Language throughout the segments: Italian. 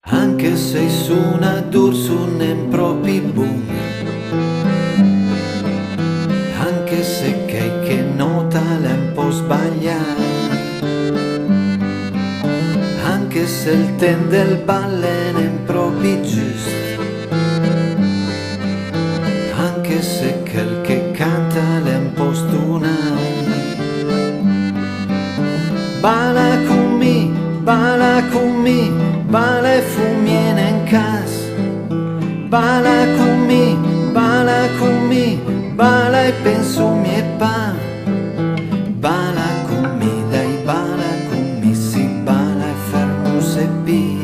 Anche se suna dur sunem propi bun, anche se che nota l'è un po' sbagliata, anche se il ten del ballen è un propi giusto, anche se quel che canta l'è un po' stunato. Bala con me, bala con me, bala e fumiene in casa. Bala con me, bala con me, bala e penso mi è pa. Bala con me, dai bala con me, si bala e fermo se pi.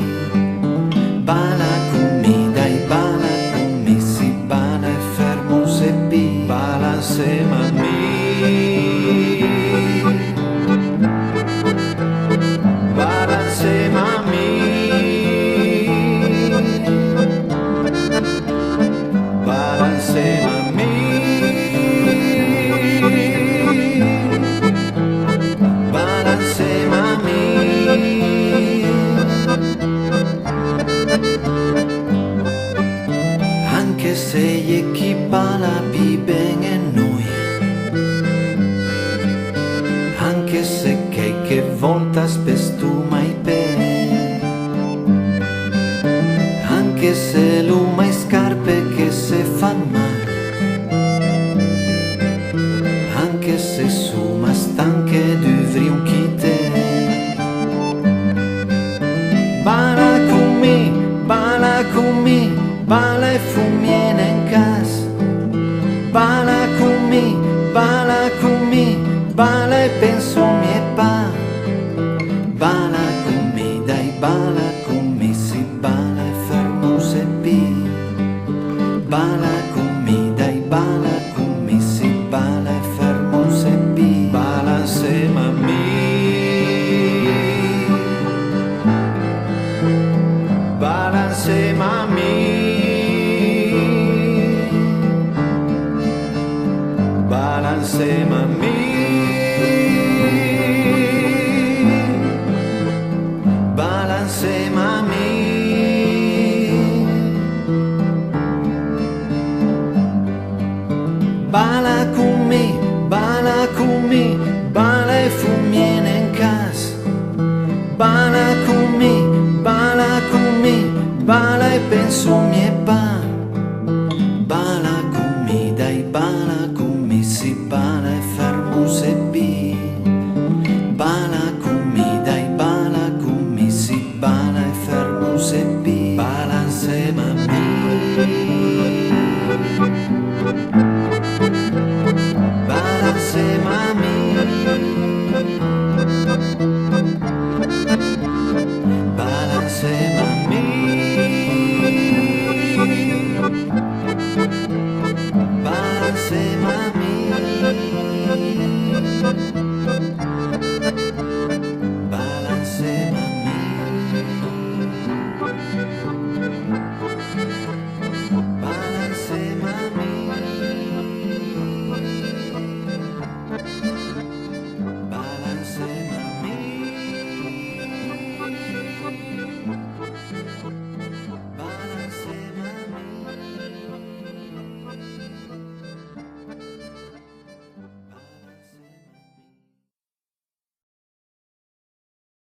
Bala con me, dai bala con me, si bala e fermo se pi. Bala sema a me. Anche se gli chi bala più bene noi, anche se che volta spesso mai bene, anche se l'uma scarpe che se fa male, anche se suma stanche d'uvri un chite. Bala con me, bala con me, bala e fumiene in casa. Bala con me, bala con me, bala e penso mi è pa. Bala con me, dai bala con me, si bala e fermo se pi. Bala con me, dai bala con me, si bala e fermo se pi. Bala insieme a me. Bala insieme a me. Bala insieme a me. Bala insieme a me. Bala con me, bala con me, bala e fumiene in casa. Bala con me, bala con me, bala e penso mi è pa. Bala con me, dai bala con me, si bala e fermo se pi. Bala con me, dai bala con me, si bala e fermo se pi.